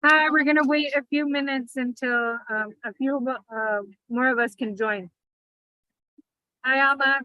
Hi, we're gonna wait a few minutes until a few more of us can join. Hi, Alma.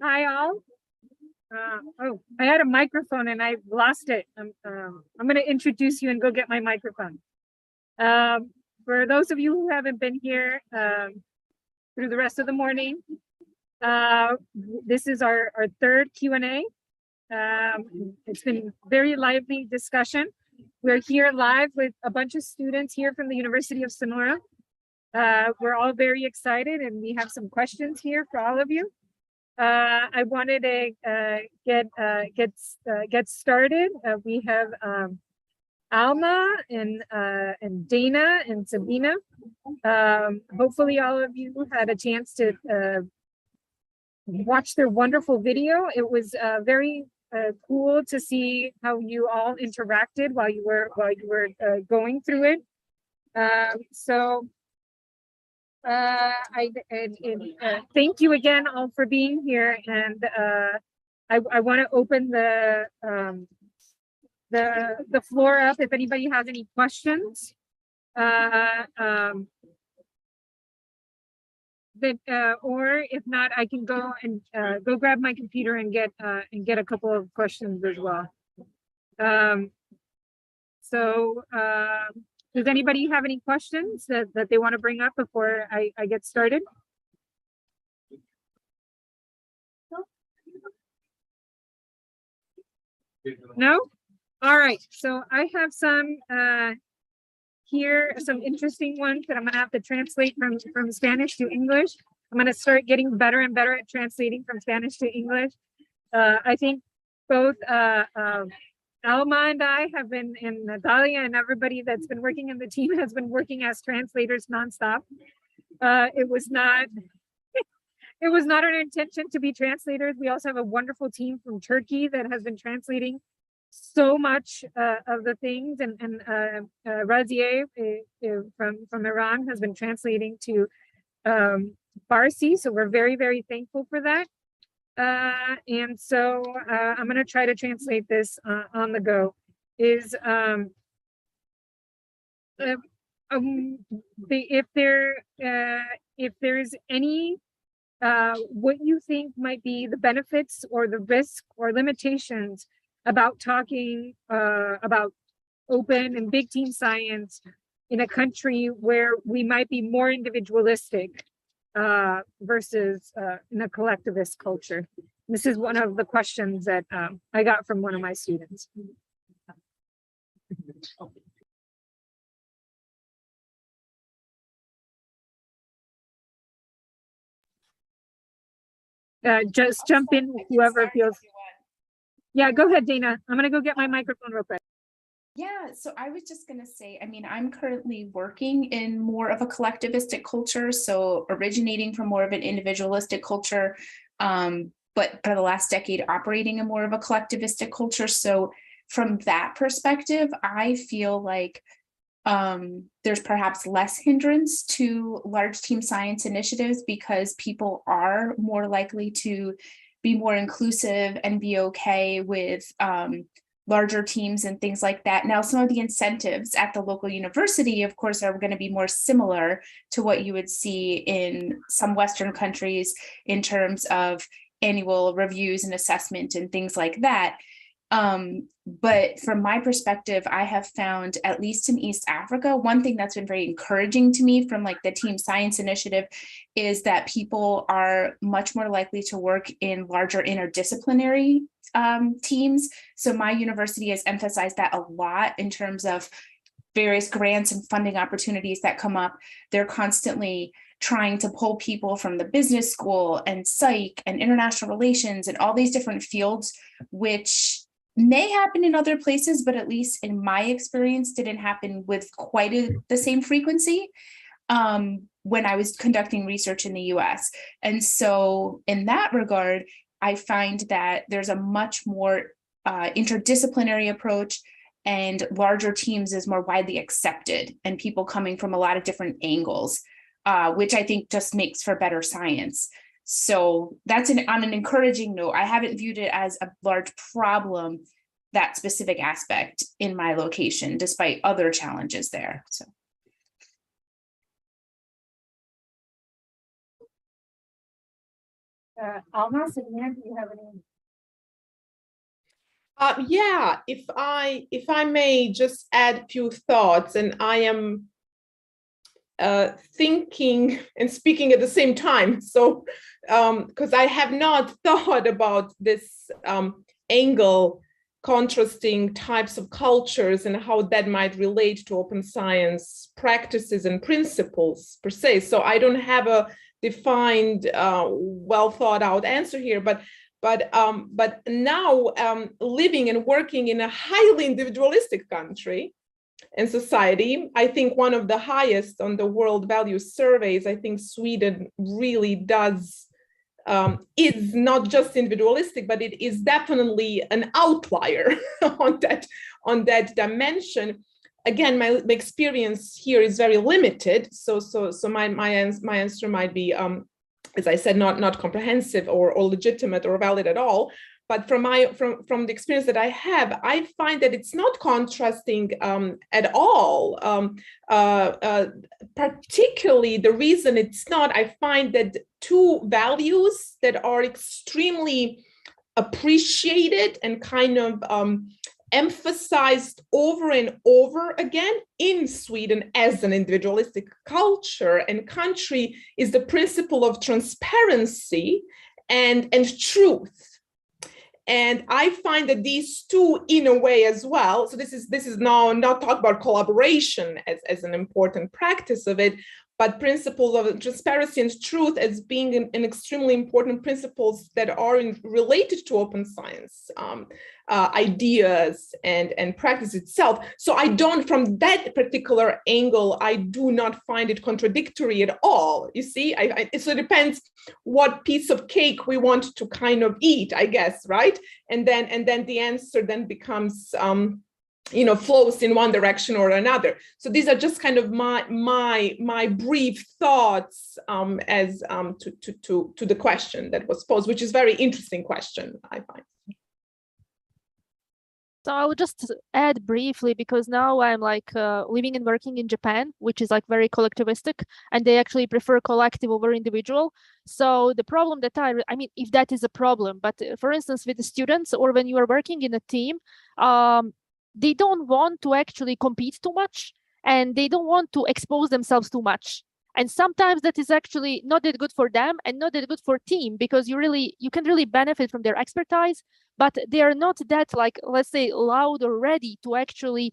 Hi all. Oh, I had a microphone and I lost it. I'm going to introduce you and go get my microphone. For those of you who haven't been here through the rest of the morning, this is our third Q&A. It's been very lively discussion. We're here live with a bunch of students here from the University of Sonora. We're all very excited and we have some questions here for all of you. I wanted to get started. We have Alma and Dana and Sabina. Hopefully all of you had a chance to watch their wonderful video. It was very cool to see how you all interacted while you were going through it. Thank you again all for being here, and I want to open the floor up if anybody has any questions. or if not, I can go and go grab my computer and get a couple of questions as well. Does anybody have any questions that they want to bring up before I get started? No? All right. So I have some here, some interesting ones that I'm going to have to translate from Spanish to English. I'm going to start getting better and better at translating from Spanish to English. I think both Alma and I have been, and Natalia and everybody that's been working in the team has been working as translators nonstop. It was not our intention to be translators. We also have a wonderful team from Turkey that has been translating so much of the things, and Razieh from Iran has been translating to Farsi. So we're very, very thankful for that. And so I'm going to try to translate this on the go. If there's any what you think might be the benefits or the risk or limitations about talking about open and big team science in a country where we might be more individualistic versus in a collectivist culture. This is one of the questions that I got from one of my students. Just jump in, whoever feels. Yeah, go ahead, Dana. I'm gonna go get my microphone real quick. Yeah, so I was just going to say, I mean, I'm currently working in more of a collectivistic culture, so originating from more of an individualistic culture, but for the last decade operating in more of a collectivistic culture. So from that perspective, I feel like there's perhaps less hindrance to large team science initiatives because people are more likely to be more inclusive and be okay with larger teams and things like that. Now, some of the incentives at the local university, of course, are going to be more similar to what you would see in some Western countries in terms of annual reviews and assessment and things like that. But from my perspective, I have found, at least in East Africa, one thing that's been very encouraging to me from like the Team Science Initiative is that people are much more likely to work in larger interdisciplinary teams. So my university has emphasized that a lot in terms of various grants and funding opportunities that come up. They're constantly trying to pull people from the business school and psych and international relations and all these different fields, which may happen in other places, but at least in my experience, didn't happen with quite the same frequency when I was conducting research in the US. And so in that regard, I find that there's a much more interdisciplinary approach, and larger teams is more widely accepted, and people coming from a lot of different angles, which I think just makes for better science. So that's on an encouraging note. I haven't viewed it as a large problem, that specific aspect in my location, despite other challenges there. So. Alma, Sabrina, do you have any? Yeah, if I may just add a few thoughts, and I am thinking and speaking at the same time. So, because I have not thought about this angle, contrasting types of cultures and how that might relate to open science practices and principles per se. So I don't have a defined, well thought out answer here, but now living and working in a highly individualistic country and society, I think one of the highest on the World Values Surveys, I think Sweden really does, is not just individualistic, but it is definitely an outlier on that dimension. Again, my experience here is very limited, so my answer might be, as I said, not comprehensive or legitimate or valid at all. but from the experience that I have, I find that it's not contrasting at all. Particularly the reason it's not, I find that two values that are extremely appreciated and kind of emphasized over and over again in Sweden as an individualistic culture and country is the principle of transparency and truth. And I find that these two, in a way as well, so this is now not talk about collaboration as an important practice of it, but principles of transparency and truth as being an extremely important principles that are related to open science ideas and practice itself. So I don't, from that particular angle, I do not find it contradictory at all. You see, so it depends what piece of cake we want to kind of eat, I guess, right? And then the answer then becomes flows in one direction or another. So these are just kind of my brief thoughts as to the question that was posed, which is a very interesting question, I find. So I would just add briefly, because now I'm like living and working in Japan, which is like very collectivistic, and they actually prefer collective over individual. So the problem that I mean, if that is a problem, but for instance, with the students or when you are working in a team, they don't want to actually compete too much, and they don't want to expose themselves too much. And sometimes that is actually not that good for them and not that good for team, because you can really benefit from their expertise, but they are not that, like, let's say, loud or ready to actually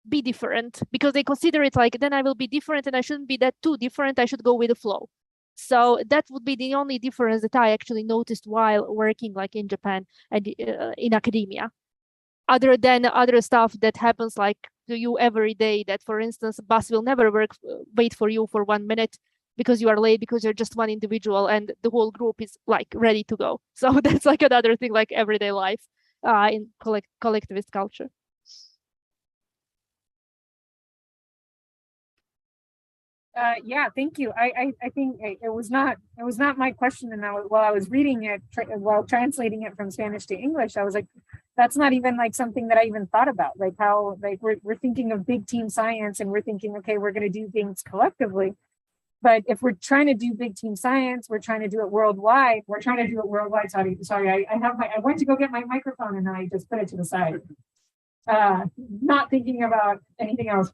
be different, because they consider it like, then I will be different and I shouldn't be that too different. I should go with the flow. So that would be the only difference that I actually noticed while working like in Japan and in academia. Other than other stuff that happens like to you every day, that for instance, bus will never wait for you for 1 minute because you are late, because you're just one individual and the whole group is like ready to go. So that's like another thing, like everyday life in collectivist culture. Yeah, thank you. I think it was not my question, and while I was reading it, while translating it from Spanish to English, I was like, that's not even like something that I even thought about. Like how, like we're thinking of big team science, and we're thinking, okay, we're going to do things collectively. But if we're trying to do big team science, we're trying to do it worldwide. We're trying to do it worldwide. Sorry, I went to go get my microphone and I just put it to the side, not thinking about anything else.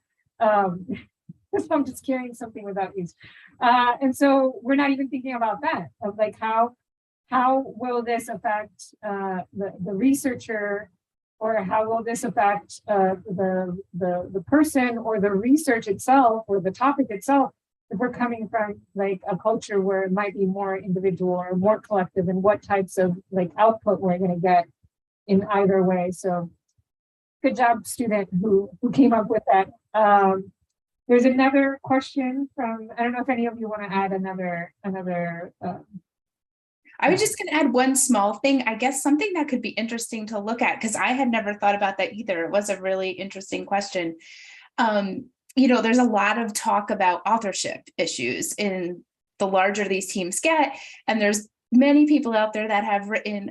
So I'm just carrying something without use. And so we're not even thinking about that, of like how will this affect the researcher, or how will this affect the person or the research itself or the topic itself, if we're coming from like a culture where it might be more individual or more collective, and what types of like output we're going to get in either way. So good job, student who came up with that. There's another question from, I don't know if any of you want to add another. I was just going to add one small thing, I guess something that could be interesting to look at, because I had never thought about that either. It was a really interesting question. There's a lot of talk about authorship issues in the larger these teams get, and there's many people out there that have written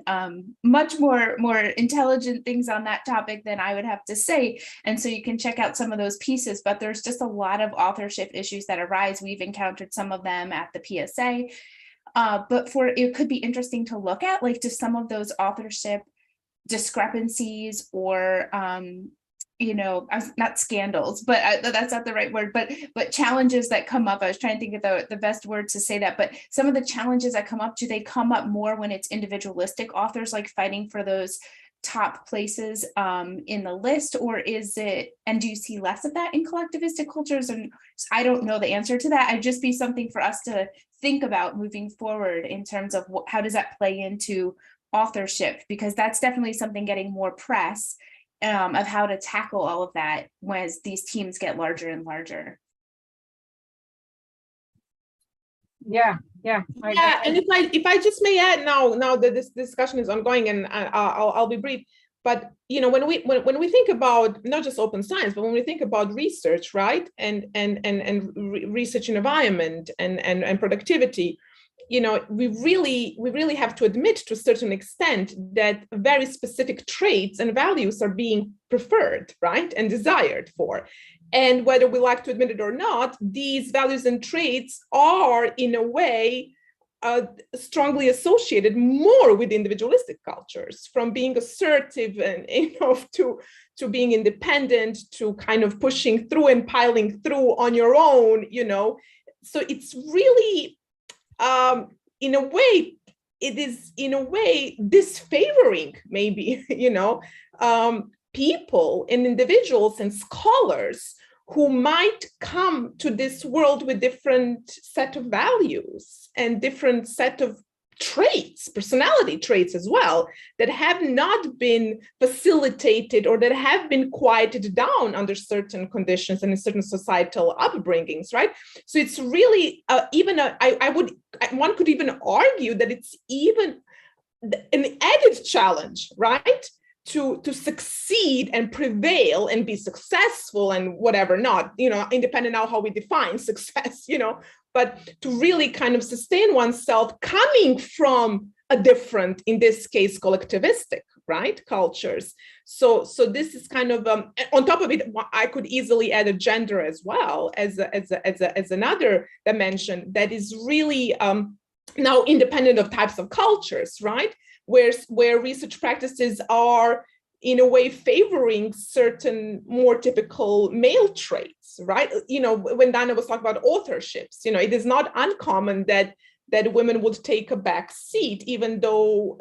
much more intelligent things on that topic than I would have to say. And so you can check out some of those pieces, but there's just a lot of authorship issues that arise. We've encountered some of them at the PSA, but it could be interesting to look at, like, just some of those authorship discrepancies or not scandals, but that's not the right word, but challenges that come up. I was trying to think of the best word to say that, but some of the challenges that come up, do they come up more when it's individualistic authors, like fighting for those top places in the list, or is it, and do you see less of that in collectivistic cultures? And I don't know the answer to that. I'd just be something for us to think about moving forward in terms of how does that play into authorship, because that's definitely something getting more press of how to tackle all of that as these teams get larger and larger. Yeah. And if I just may add, now that this discussion is ongoing, and I'll be brief, but when we think about not just open science, but when we think about research, right, and research environment and productivity, we really have to admit to a certain extent that very specific traits and values are being preferred, right, and desired for. And whether we like to admit it or not, these values and traits are, in a way, strongly associated more with individualistic cultures, from being assertive and to being independent, to kind of pushing through and piling through on your own. So it's really, in a way, it is in a way disfavoring maybe, people and individuals and scholars who might come to this world with different set of values and different set of traits, personality traits as well, that have not been facilitated or that have been quieted down under certain conditions and in certain societal upbringings, right? So it's really one could even argue that it's even an added challenge, right? To succeed and prevail and be successful and whatever, not, independent of how we define success, but to really kind of sustain oneself coming from a different, in this case, collectivistic, right, cultures. So this is kind of, on top of it, I could easily add a gender as well as another dimension that is really now independent of types of cultures, right? Where research practices are in a way favoring certain more typical male traits, right? When Dana was talking about authorships, it is not uncommon that women would take a back seat, even though,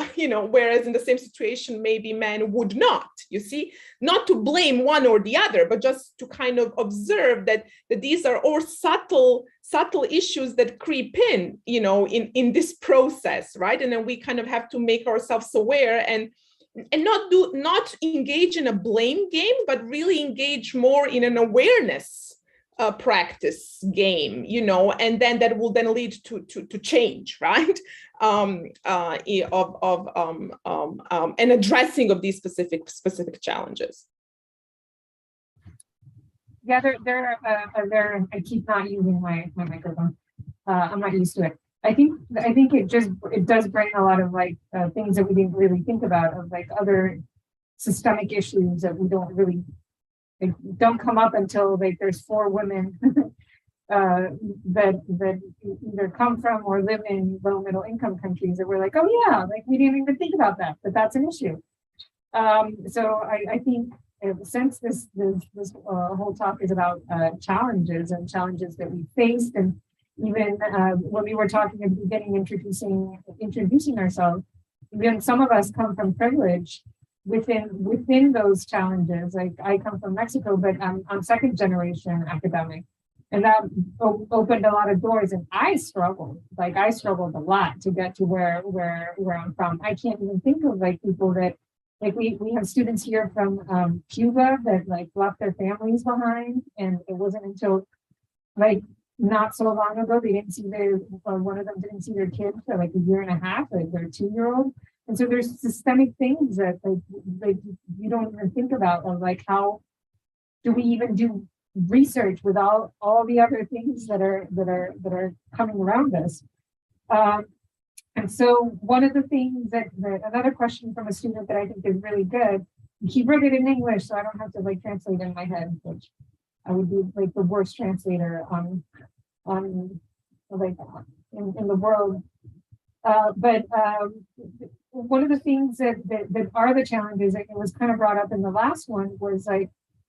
whereas in the same situation, maybe men would not, not to blame one or the other, but just to kind of observe that these are all subtle issues that creep in, in this process, right? And then we kind of have to make ourselves aware and not engage in a blame game, but really engage more in an awareness practice game, and then that will then lead to change, right? And addressing of these specific challenges. Yeah, I keep not using my microphone. I'm not used to it. I think it does bring a lot of things that we didn't really think about, of other systemic issues that we don't really, don't come up until there's 4 women that either come from or live in low middle income countries that we're like, oh yeah, we didn't even think about that, but that's an issue. So I think since this whole talk is about challenges that we faced, and even when we were talking at the beginning, introducing ourselves, even some of us come from privilege within those challenges. I come from Mexico, but I'm second generation academic, and that opened a lot of doors. And I struggled a lot to get to where I'm from. I can't even think of people that we have students here from Cuba that left their families behind, and it wasn't until not so long ago they didn't see one of them didn't see their kid for a year and a half, their 2-year-old. And so there's systemic things that you don't even think about, of how do we even do research with all the other things that are coming around us. And so one of the things that another question from a student that I think is really good, he wrote it in English, so I don't have to translate in my head, which I would be the worst translator in the world. But one of the things that are the challenges, it was kind of brought up in the last one, was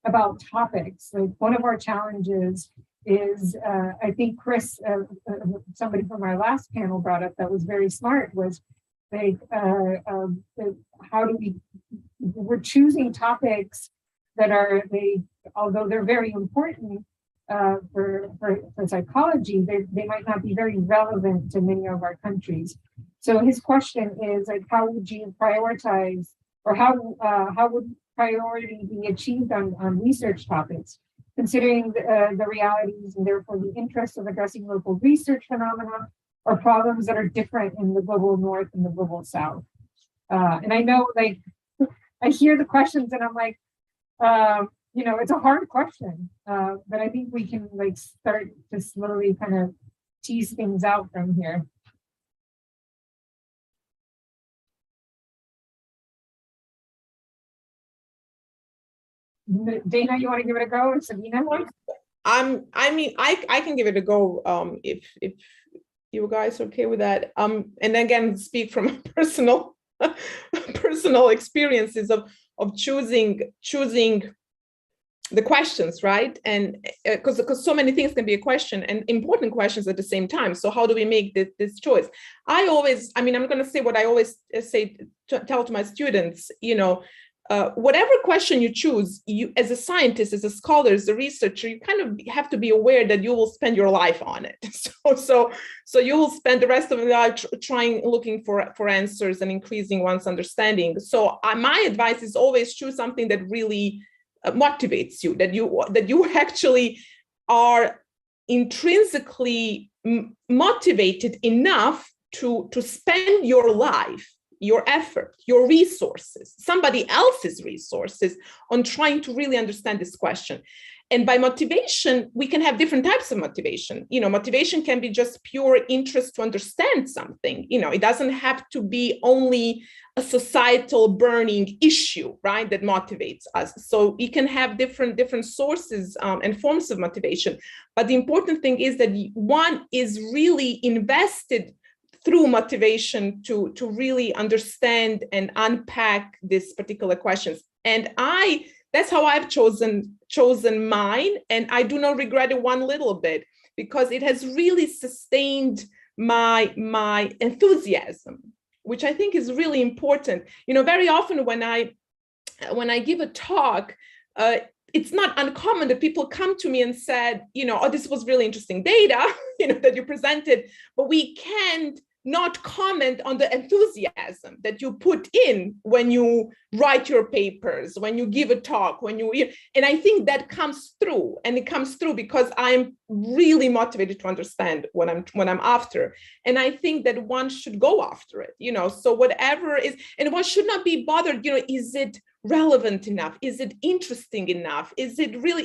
about topics. One of our challenges is, I think Chris, somebody from our last panel brought up that was very smart, was how do we're choosing topics that are, although they're very important for psychology, they might not be very relevant to many of our countries. So his question is how would you prioritize, or how would priority be achieved on research topics, considering the realities and therefore the interests of addressing local research phenomena or problems that are different in the global north and the global south? And I know I hear the questions and I'm it's a hard question, but I think we can start to slowly kind of tease things out from here. Dana, you want to give it a go? Or Sabina? I can give it a go if you guys are okay with that. And again, speak from personal personal experiences of choosing the questions, right? And because so many things can be a question and important questions at the same time. So how do we make this choice? I'm going to say what I always tell to my students, whatever question you choose, you as a scientist, as a scholar, as a researcher, you kind of have to be aware that you will spend your life on it. So you will spend the rest of your life looking for answers and increasing one's understanding. So my advice is always choose something that really motivates you, that you actually are intrinsically motivated enough to spend your life, your effort, your resources, somebody else's resources on trying to really understand this question. And by motivation, we can have different types of motivation. Motivation can be just pure interest to understand something. It doesn't have to be only a societal burning issue, right, that motivates us. So we can have different sources and forms of motivation. But the important thing is that one is really invested through motivation to really understand and unpack these particular questions. And that's how I've chosen mine, and I do not regret it one little bit, because it has really sustained my enthusiasm, which I think is really important. Very often when I give a talk, it's not uncommon that people come to me and said, oh, this was really interesting data, that you presented, but we can't not comment on the enthusiasm that you put in when you write your papers, when you give a talk, and I think that comes through, and it comes through because I'm really motivated to understand what I'm after. And I think that one should go after it, so whatever is, and one should not be bothered, is it relevant enough? Is it interesting enough? Is it really,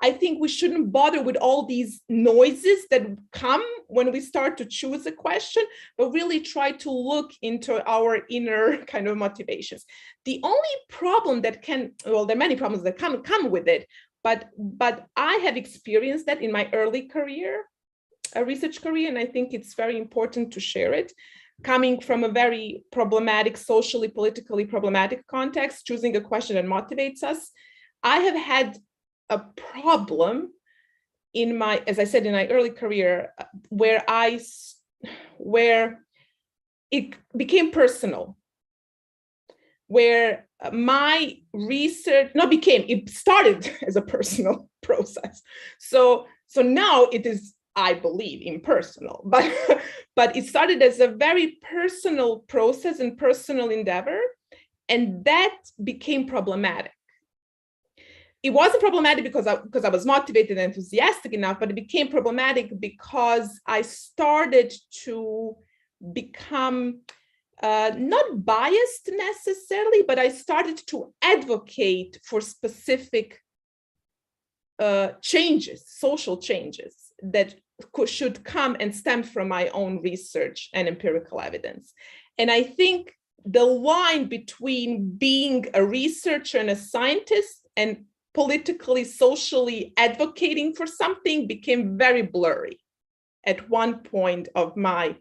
I think we shouldn't bother with all these noises that come when we start to choose a question, but really try to look into our inner kind of motivations. The only problem that there are many problems that come with it, but I have experienced that in my early career, a research career, and I think it's very important to share it. Coming from a very problematic, socially, politically problematic context, choosing a question that motivates us, I have had a problem as I said, in my early career, where it became personal, where my research it started as a personal process. So now it is, I believe, impersonal, but it started as a very personal process and personal endeavor, and that became problematic. It wasn't problematic because I was motivated and enthusiastic enough, but it became problematic because I started to become not biased necessarily, but I started to advocate for specific changes, social changes that should come and stem from my own research and empirical evidence. And I think the line between being a researcher and a scientist and politically, socially advocating for something became very blurry at one point of my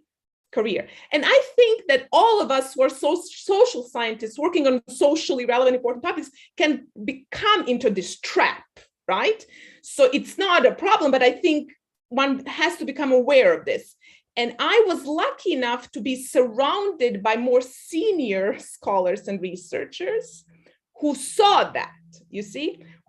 career. And I think that all of us who are social scientists working on socially relevant, important topics can become into this trap, right? So it's not a problem, but I think one has to become aware of this. And I was lucky enough to be surrounded by more senior scholars and researchers who saw that,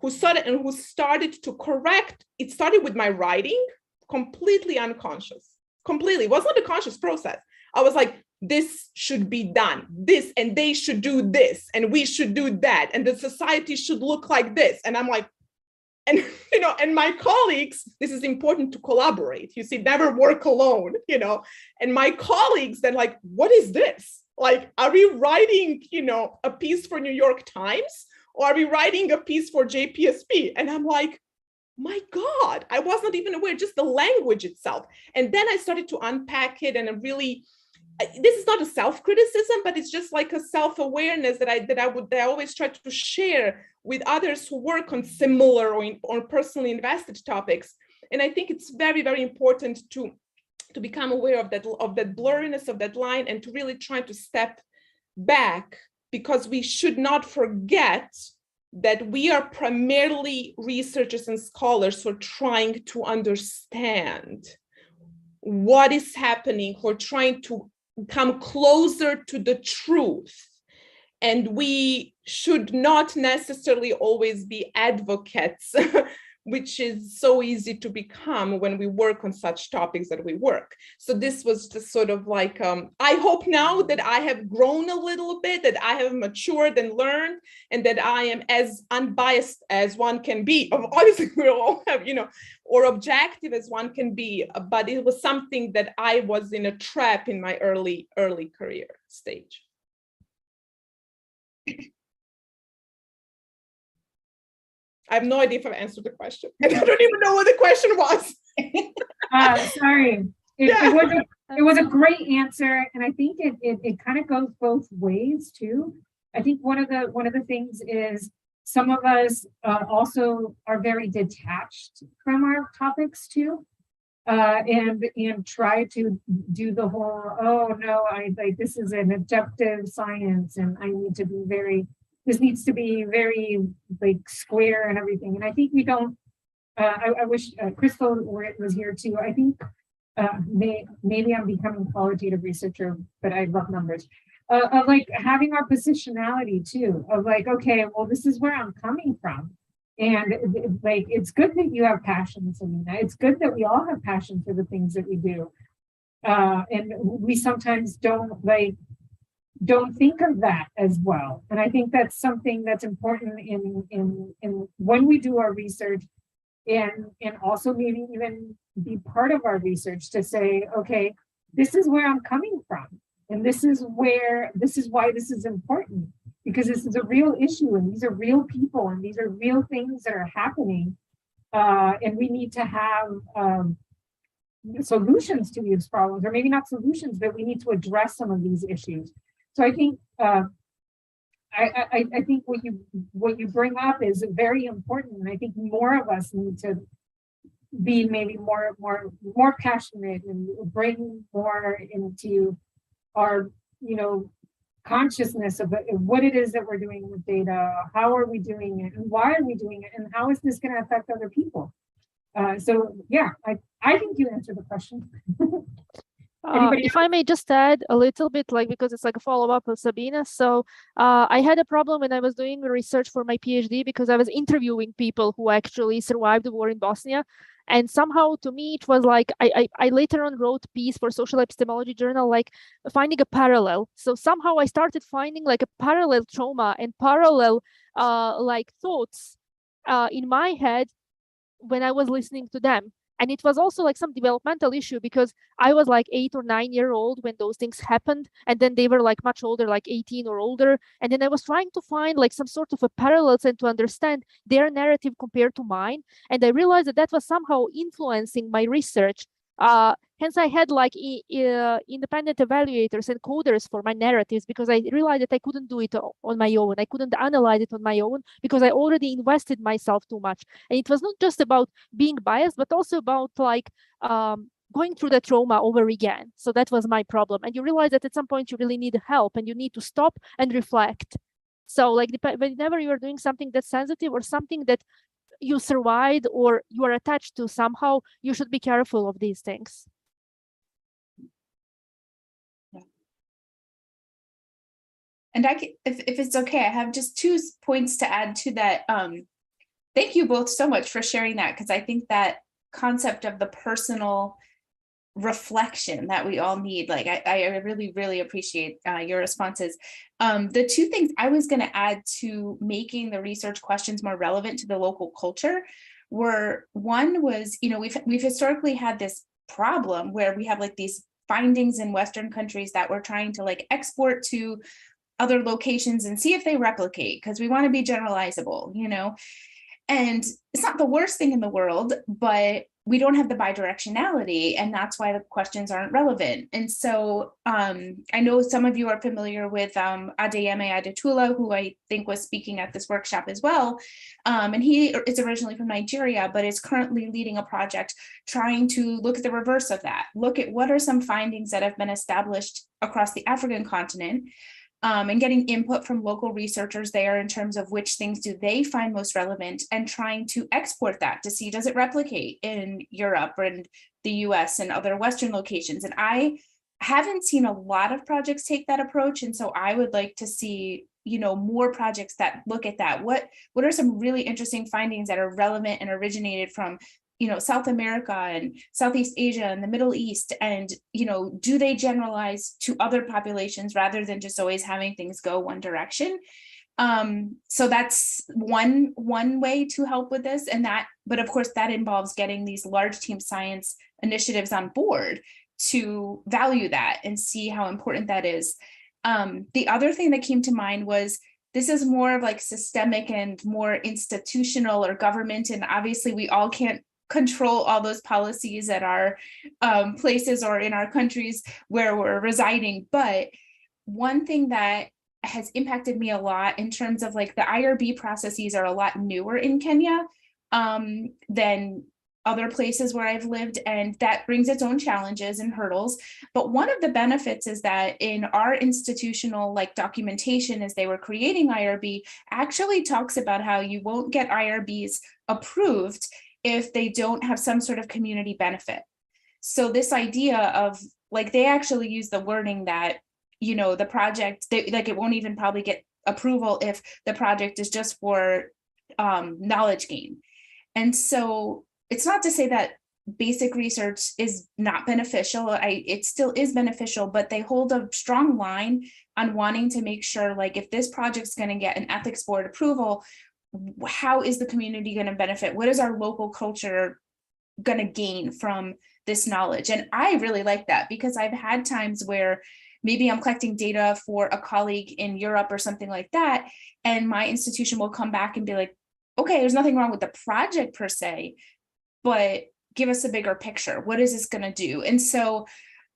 who saw it and who started to correct. It started with my writing, completely unconscious, completely. It wasn't a conscious process. I was like, this should be done, this, and they should do this, and we should do that, and the society should look like this. And I'm like, and my colleagues, this is important to collaborate. Never work alone, and my colleagues then like, what is this? Like, are we writing, a piece for New York Times, or are we writing a piece for JPSP? And I'm like, my God, I was not even aware, just the language itself. And then I started to unpack it and really this is not a self-criticism, but it's just like a self-awareness that I always try to share with others who work on similar or personally invested topics. And I think it's very, very important to become aware of that blurriness of that line, and to really try to step back, because we should not forget that we are primarily researchers and scholars who are trying to understand what is happening, who are trying to come closer to the truth. And we should not necessarily always be advocates, which is so easy to become when we work on such topics that we work. So this was just sort of like, I hope now that I have grown a little bit, that I have matured and learned, and that I am as unbiased as one can be. Obviously, we all have, or objective as one can be, but it was something that I was in a trap in my early career stage. I have no idea if I've answered the question. And I don't even know what the question was. Sorry. It was a great answer. And I think it kind of goes both ways too. I think one of the things is some of us also are very detached from our topics too. And try to do the whole, oh no, this is an objective science and I need to be this needs to be very like square and everything. And I think we don't, I wish Crystal was here too. I think maybe I'm becoming a qualitative researcher, but I love numbers. Of like having our positionality too, of like, okay, well, this is where I'm coming from. And like, it's good that you have passion, Selena. It's good that we all have passion for the things that we do. And we sometimes don't think of that as well. And I think that's something that's important in when we do our research, and also maybe even be part of our research to say, okay, this is where I'm coming from. And this is why this is important. Because this is a real issue, and these are real people, and these are real things that are happening, and we need to have solutions to these problems, or maybe not solutions, but we need to address some of these issues. So I think I think what you bring up is very important, and I think more of us need to be maybe more passionate and bring more into our consciousness of what it is that we're doing with data, how are we doing it, and why are we doing it, and how is this going to affect other people? So yeah, I think you answered the question. If I may just add a little bit, because it's like a follow-up of Sabina. So I had a problem when I was doing research for my PhD, because I was interviewing people who actually survived the war in Bosnia. And somehow to me, it was like, I later on wrote a piece for Social Epistemology Journal, like finding a parallel. So somehow I started finding like a parallel trauma and parallel thoughts in my head when I was listening to them. And it was also like some developmental issue, because I was like 8 or 9 years old when those things happened. And then they were like much older, like 18 or older. And then I was trying to find like some sort of a parallels and to understand their narrative compared to mine. And I realized that was somehow influencing my research. Hence, I had like independent evaluators and coders for my narratives, because I realized that I couldn't do it on my own. I couldn't analyze it on my own, because I already invested myself too much. And it was not just about being biased, but also about like going through the trauma over again. So that was my problem. And you realize that at some point you really need help, and you need to stop and reflect. So like whenever you are doing something that's sensitive or something that you survived or you are attached to somehow, you should be careful of these things. And if it's okay, I have just 2 points to add to that. Thank you both so much for sharing that, because I think that concept of the personal reflection that we all need, like I really, really appreciate your responses. The 2 things I was going to add to making the research questions more relevant to the local culture were, one was, we've historically had this problem where we have like these findings in Western countries that we're trying to like export to other locations and see if they replicate, because we want to be generalizable, and it's not the worst thing in the world, but we don't have the bidirectionality, and that's why the questions aren't relevant. And so I know some of you are familiar with Adeyemi Adetula, who I think was speaking at this workshop as well. And he is originally from Nigeria, but is currently leading a project trying to look at the reverse of that. Look at what are some findings that have been established across the African continent, and getting input from local researchers there in terms of which things do they find most relevant, and trying to export that to see, does it replicate in Europe or in the US and other Western locations? And I haven't seen a lot of projects take that approach. And so I would like to see, you know, more projects that look at that. What are some really interesting findings that are relevant and originated from, you know, South America and Southeast Asia and the Middle East, and, you know, do they generalize to other populations rather than just always having things go one direction? So that's one way to help with this, and that, but of course that involves getting these large team science initiatives on board to value that and see how important that is. The other thing that came to mind was, this is more of like systemic and more institutional or government, and obviously we all can't control all those policies at our places or in our countries where we're residing. But one thing that has impacted me a lot in terms of like the IRB processes are a lot newer in Kenya than other places where I've lived, and that brings its own challenges and hurdles. But one of the benefits is that in our institutional like documentation as they were creating IRB actually talks about how you won't get IRBs approved if they don't have some sort of community benefit. So this idea of like, they actually use the wording that, you know, the project, like it won't even probably get approval if the project is just for knowledge gain. And so it's not to say that basic research is not beneficial. It still is beneficial, but they hold a strong line on wanting to make sure, like, if this project's going to get an ethics board approval, how is the community going to benefit? What is our local culture going to gain from this knowledge? And I really like that, because I've had times where maybe I'm collecting data for a colleague in Europe or something like that, and my institution will come back and be like, okay, there's nothing wrong with the project per se, but give us a bigger picture. What is this going to do? And so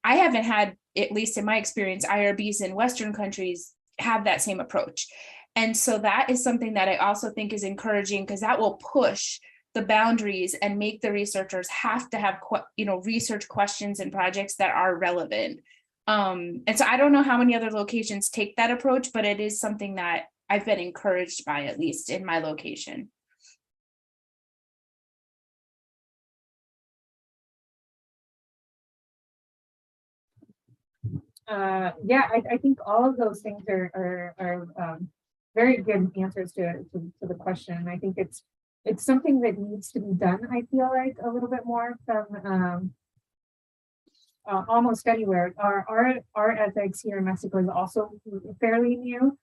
I haven't had, at least in my experience, IRBs in Western countries have that same approach. And so that is something that I also think is encouraging, because that will push the boundaries and make the researchers have to have, you know, research questions and projects that are relevant. And so I don't know how many other locations take that approach, but it is something that I've been encouraged by, at least in my location. Yeah, I think all of those things are very good answers to the question. And I think it's something that needs to be done, I feel like, a little bit more from almost anywhere. Our ethics here in Mexico is also fairly new,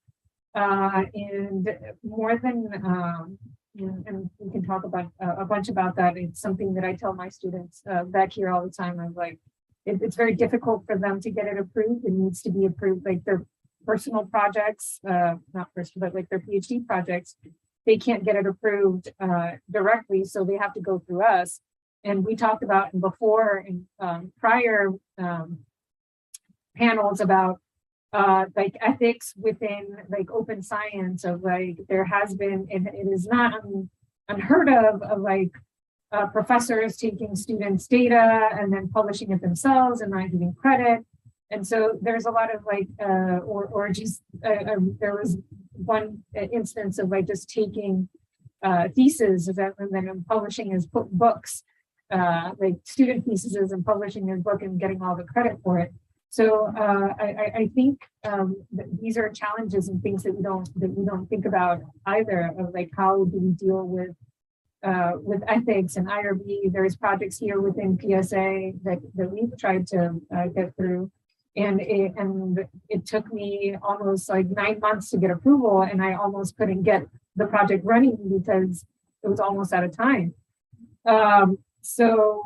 and more than and we can talk about a bunch about that. It's something that I tell my students back here all the time. I'm like, it's very difficult for them to get it approved. It needs to be approved, like their personal projects, not personal, but like their PhD projects. They can't get it approved directly, so they have to go through us. And we talked about before in prior panels about like ethics within like open science, of like there has been, and it is not unheard of like professors taking students' data and then publishing it themselves and not giving credit. And so there's a lot of like, or just there was one instance of like just taking theses and then publishing as books, like student theses, and publishing his book and getting all the credit for it. So I think that these are challenges and things that we don't think about either, of like, how do we deal with ethics and IRB. There's projects here within PSA that we've tried to get through, and it took me almost like 9 months to get approval, and I almost couldn't get the project running because it was almost out of time. So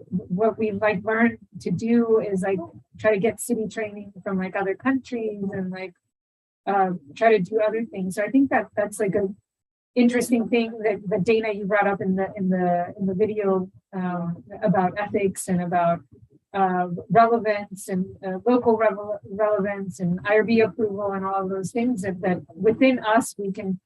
what we've like learned to do is like try to get city training from like other countries, and like try to do other things. So I think that's like interesting thing that Dana, you brought up in the video about ethics and about relevance and local relevance and IRB approval and all of those things that within us we can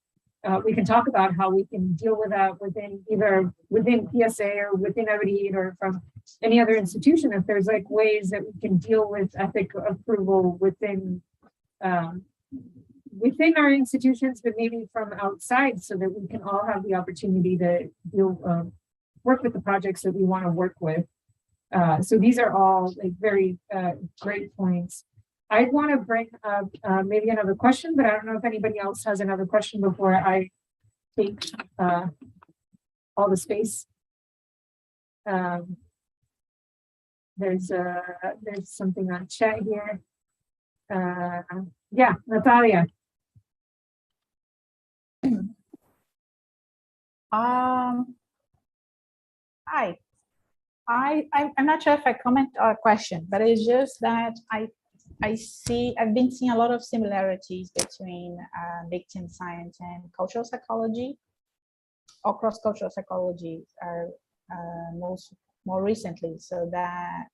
talk about how we can deal with that within either within PSA or within ABRIR or from any other institution. If there's like ways that we can deal with ethic approval within within our institutions, but maybe from outside, so that we can all have the opportunity to work with the projects that we want to work with. So these are all like very great points. I want to bring up maybe another question, but I don't know if anybody else has another question before I take all the space. There's something on chat here. Yeah, Natalia. Hi. I'm not sure if I comment or question, but it's just that I've been seeing a lot of similarities between victim science and cultural psychology, or cross-cultural psychology more recently, so that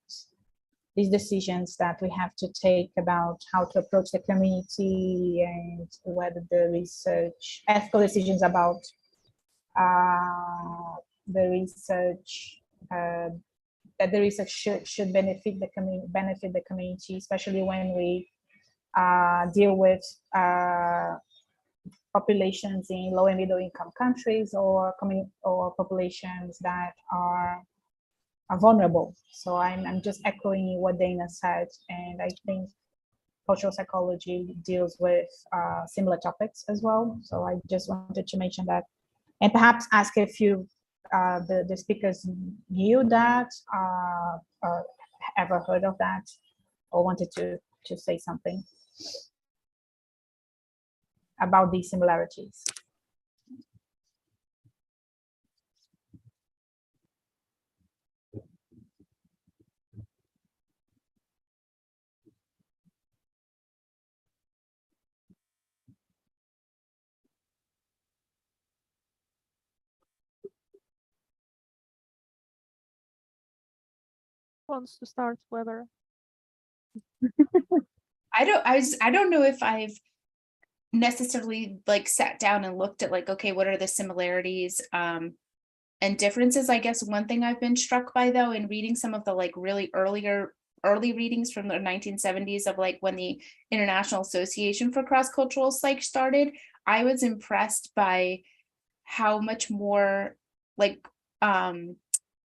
these decisions that we have to take about how to approach the community and whether the research, ethical decisions about the research, that the research should benefit the community, especially when we deal with populations in low and middle income countries or populations that are vulnerable. So I'm just echoing what Dana said, and I think cultural psychology deals with similar topics as well. So I just wanted to mention that, and perhaps ask if you the speakers knew that, ever heard of that, or wanted to say something about these similarities. Wants to start, whoever. I don't know if I've necessarily like sat down and looked at like, okay, what are the similarities and differences? I guess one thing I've been struck by though in reading some of the like really early readings from the 1970s of like when the International Association for Cross-Cultural Psych started, I was impressed by how much more like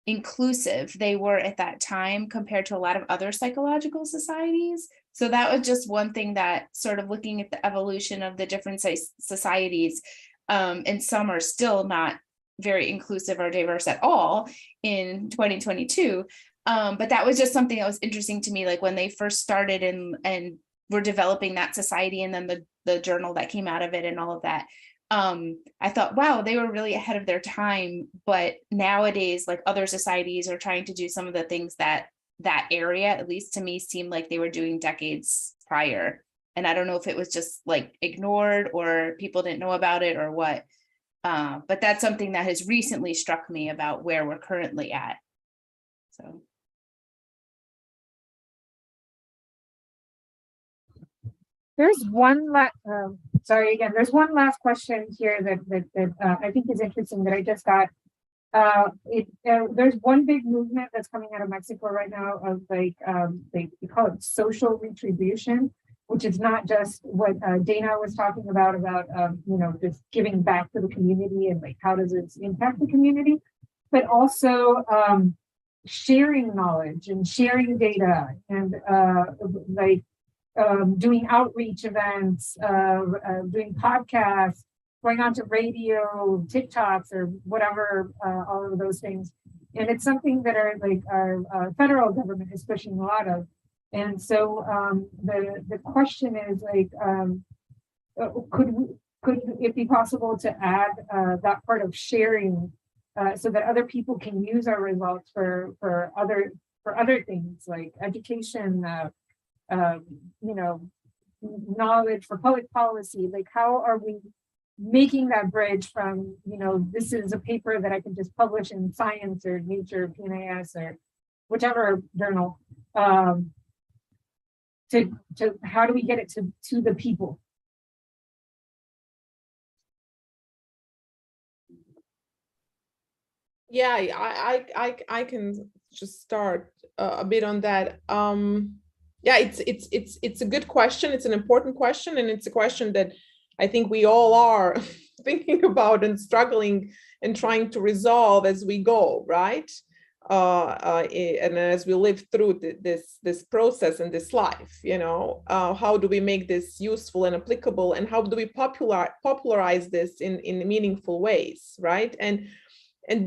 inclusive they were at that time compared to a lot of other psychological societies. So that was just one thing that sort of looking at the evolution of the different societies, and some are still not very inclusive or diverse at all in 2022. But that was just something that was interesting to me, like when they first started and were developing that society, and then the journal that came out of it and all of that. I thought, wow, they were really ahead of their time. But nowadays, like other societies are trying to do some of the things that area, at least to me, seemed like they were doing decades prior. And I don't know if it was just like ignored or people didn't know about it or what. But that's something that has recently struck me about where we're currently at. So. There's one sorry again. There's one last question here that I think is interesting that I just got. There's one big movement that's coming out of Mexico right now of like they call it social retribution, which is not just what Dana was talking about you know, just giving back to the community and like how does it impact the community, but also sharing knowledge and sharing data and like doing outreach events, doing podcasts, going on to radio, TikToks, or whatever, all of those things. And it's something that our federal government is pushing a lot of. And so the question is like, could it be possible to add that part of sharing so that other people can use our results for other things like education, you know, knowledge for public policy? Like how are we making that bridge from, this is a paper that I can just publish in Science or Nature, or PNAS, or whichever journal, to how do we get it to the people? Yeah, I can just start a bit on that. Yeah, it's a good question. It's an important question, and it's a question that I think we all are thinking about and struggling and trying to resolve as we go, right? And as we live through this process and this life, how do we make this useful and applicable, and how do we popularize this in meaningful ways, right? And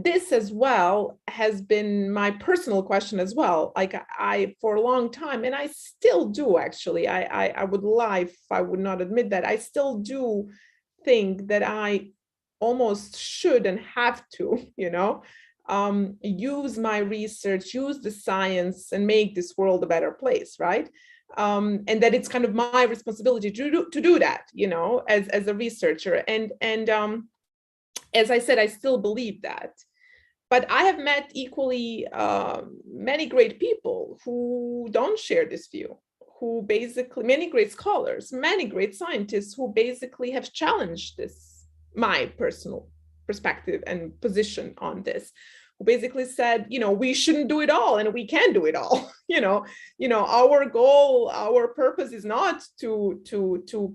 this as well has been my personal question as well. Like I for a long time, and I still do actually, I would lie if I would not admit that, I still do think that I almost should and have to, use my research, use the science, and make this world a better place, right? And that it's kind of my responsibility to do that, as a researcher. And as I said, I still believe that. But I have met equally many great people who don't share this view, who basically, many great scholars, many great scientists who basically have challenged this, my personal perspective and position on this, who basically said, we shouldn't do it all and we can do it all. Our goal, our purpose is not to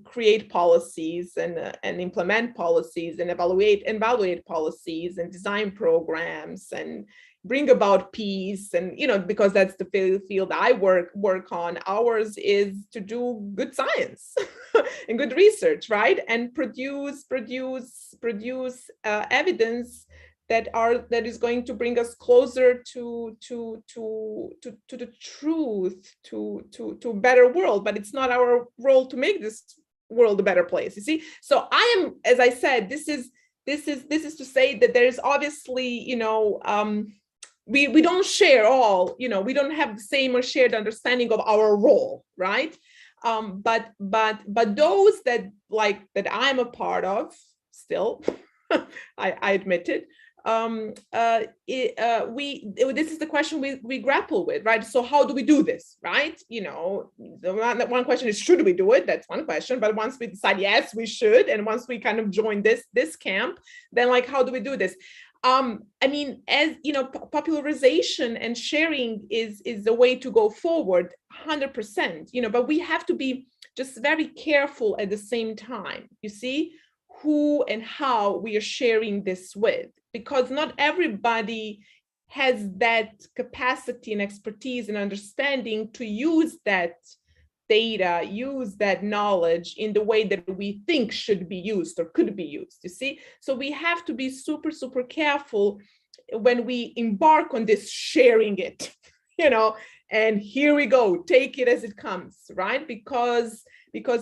create policies and implement policies and evaluate policies and design programs and bring about peace, and because that's the field I work on. Ours is to do good science and good research, right? And produce evidence that is going to bring us closer to the truth, to a better world. But it's not our role to make this world a better place, you see. So I am, as I said, this is to say that there's obviously, we don't share all, we don't have the same or shared understanding of our role, right? But those that I'm a part of still, I admit it. This is the question we grapple with, right? So how do we do this, right? The one question is, should we do it? That's one question. But once we decide yes, we should, and once we kind of join this camp, then how do we do this? As popularization and sharing is the way to go forward, 100%. But we have to be just very careful at the same time. You see, who and how we are sharing this with, because not everybody has that capacity and expertise and understanding to use that data, use that knowledge in the way that we think should be used or could be used, you see? So we have to be super, super careful when we embark on this sharing it, and here we go, take it as it comes, right? Because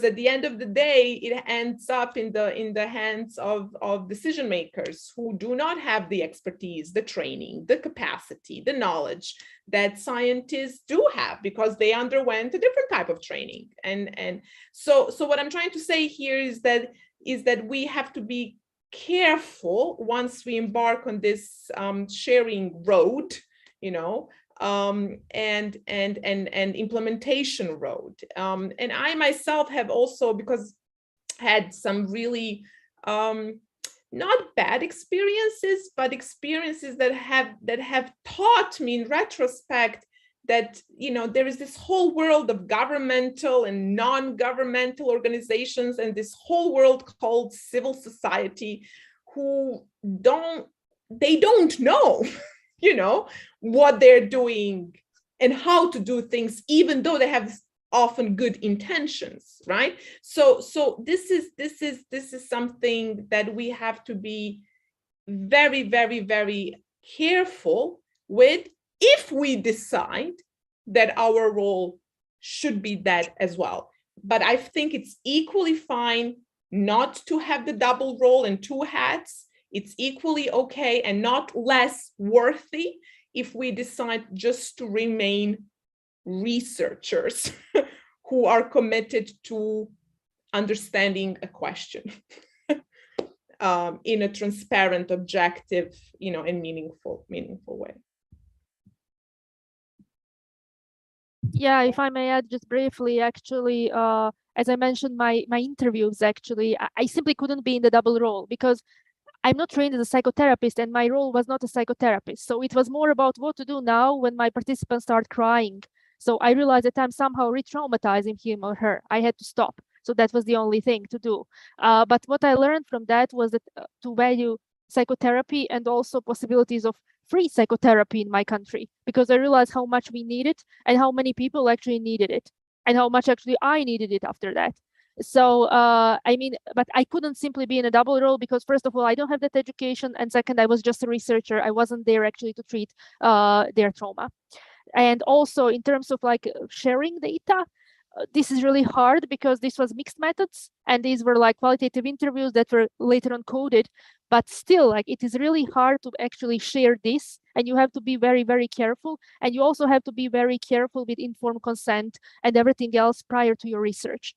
at the end of the day, it ends up in the hands of decision makers who do not have the expertise, the training, the capacity, the knowledge that scientists do have, because they underwent a different type of training. And so what I'm trying to say here is that we have to be careful once we embark on this sharing road, and implementation road. And I myself have also, because had some really not bad experiences, but experiences that have taught me in retrospect that there is this whole world of governmental and non-governmental organizations and this whole world called civil society who don't know what they're doing and how to do things, even though they have often good intentions, right? So this is something that we have to be very, very, very careful with if we decide that our role should be that as well. But I think it's equally fine not to have the double role and two hats. It's equally okay and not less worthy if we decide just to remain researchers who are committed to understanding a question. in a transparent, objective, and meaningful way. Yeah, if I may add just briefly, actually, as I mentioned, my interviews, actually, I simply couldn't be in the double role because I'm not trained as a psychotherapist and my role was not a psychotherapist. So it was more about what to do now when my participants start crying. So I realized that I'm somehow re-traumatizing him or her. I had to stop. So that was the only thing to do. But what I learned from that was that to value psychotherapy and also possibilities of free psychotherapy in my country, because I realized how much we need it and how many people actually needed it and how much actually I needed it after that. So I mean, but I couldn't simply be in a double role because first of all, I don't have that education, and second, I was just a researcher. I wasn't there actually to treat their trauma. And also in terms of like sharing data, this is really hard because this was mixed methods and these were like qualitative interviews that were later on coded, but still like it is really hard to actually share this, and you have to be very, very careful, and you also have to be very careful with informed consent and everything else prior to your research.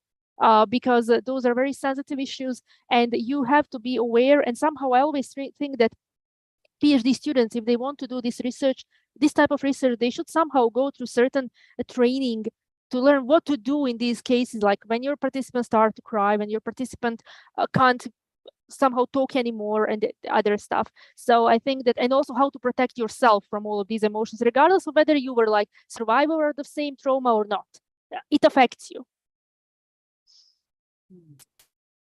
Because those are very sensitive issues and you have to be aware. And somehow I always think that PhD students, if they want to do this research, this type of research, they should somehow go through certain training to learn what to do in these cases, like when your participants start to cry, when your participant can't somehow talk anymore and other stuff. So I think that, and also how to protect yourself from all of these emotions, regardless of whether you were like survivor of the same trauma or not. It affects you.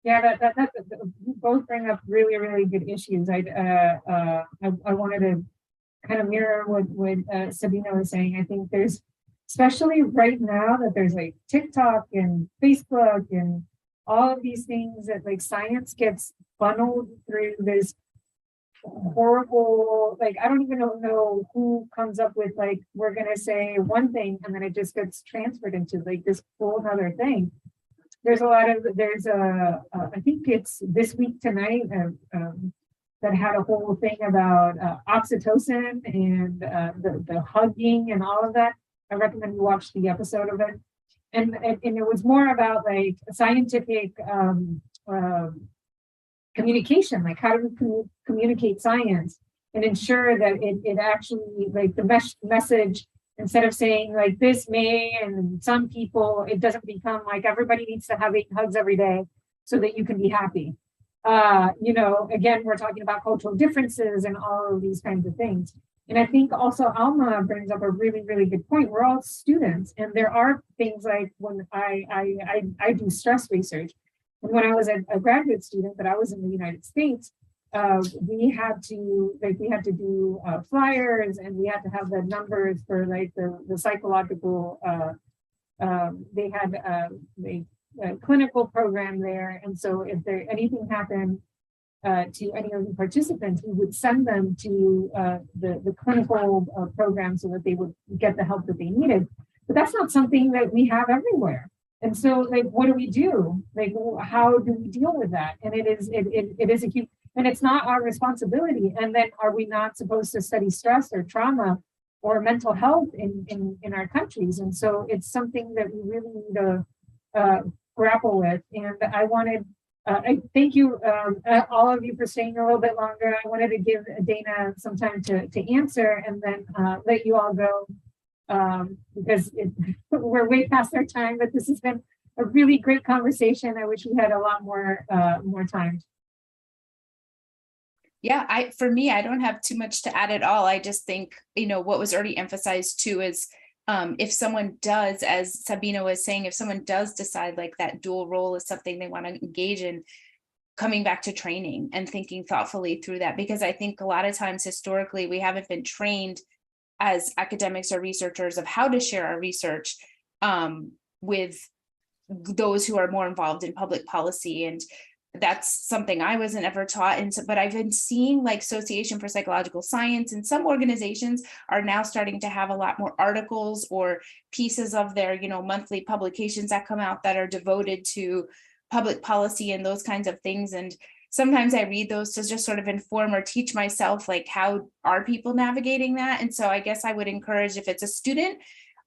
Yeah, that you both bring up really, really good issues. I wanted to kind of mirror what Sabina was saying. I think there's, especially right now, that there's like TikTok and Facebook and all of these things that like science gets funneled through this horrible, like, I don't even know who comes up with like, we're going to say one thing and then it just gets transferred into like this whole other thing. There's a lot of, I think it's This Week Tonight that had a whole thing about oxytocin and the hugging and all of that. I recommend you watch the episode of it. And it was more about like scientific communication, like how do we communicate science and ensure that it actually, like the message, instead of saying like this may and some people, it doesn't become like everybody needs to have 8 hugs every day so that you can be happy. Again, we're talking about cultural differences and all of these kinds of things. And I think also Alma brings up a really, really good point. We're all students, and there are things like when I do stress research. And when I was a graduate student, but I was in the United States, we had to do flyers, and we had to have the numbers for like the psychological. They had a clinical program there, and so if anything happened to any of the participants, we would send them to the clinical program so that they would get the help that they needed. But that's not something that we have everywhere. And so, like, what do we do? Like, how do we deal with that? And it is a huge, and it's not our responsibility. And then, are we not supposed to study stress or trauma or mental health in our countries? And so, it's something that we really need to grapple with. And I wanted. I thank you, all of you, for staying a little bit longer. I wanted to give Dana some time to answer and then let you all go because we're way past our time, but this has been a really great conversation. I wish we had a lot more time. Yeah, for me, I don't have too much to add at all. I just think, what was already emphasized too is if someone does, as Sabina was saying, if someone does decide like that dual role is something they want to engage in, coming back to training and thinking thoughtfully through that, because I think a lot of times historically we haven't been trained as academics or researchers of how to share our research with those who are more involved in public policy. And that's something I wasn't ever taught. And so, but I've been seeing like Association for Psychological Science and some organizations are now starting to have a lot more articles or pieces of their, monthly publications that come out that are devoted to public policy and those kinds of things. And sometimes I read those to just sort of inform or teach myself, like, how are people navigating that? And so I guess I would encourage, if it's a student,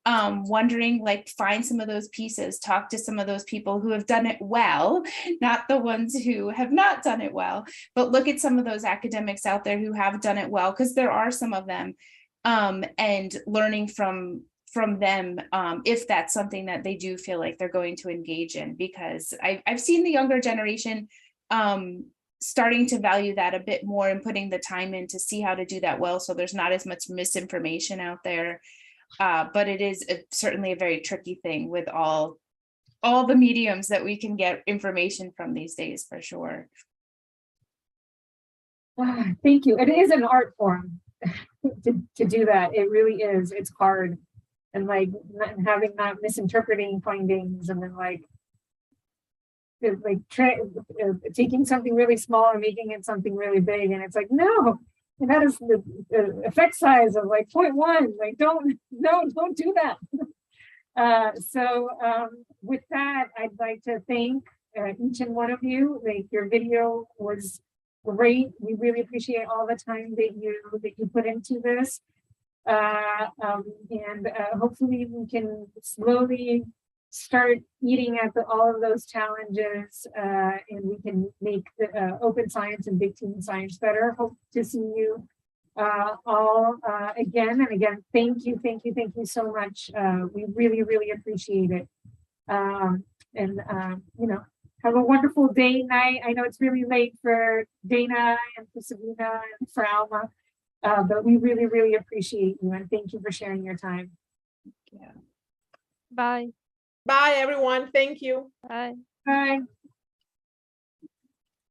wondering, like, find some of those pieces, talk to some of those people who have done it well, not the ones who have not done it well, but look at some of those academics out there who have done it well, because there are some of them, and learning from them, if that's something that they do feel like they're going to engage in, because I've seen the younger generation starting to value that a bit more and putting the time in to see how to do that well, so there's not as much misinformation out there. But it is certainly a very tricky thing with all the mediums that we can get information from these days, for sure. Thank you. It is an art form to do that. It really is. It's hard. And like not misinterpreting findings, and then taking something really small and making it something really big. And it's like, no, that is the effect size of like 0.1. Like, don't do that. So with that, I'd like to thank each and one of you. Like, your video was great. We really appreciate all the time that you put into this. Hopefully we can slowly start eating at all of those challenges, and we can make the open science and big team science better. Hope to see you all again and again. Thank you so much. We really appreciate it. Have a wonderful day, night. I know it's really late for Dana and for Sabrina and for Alma. But we really appreciate you, and thank you for sharing your time. Yeah. Bye. Bye, everyone. Thank you. Bye. Bye.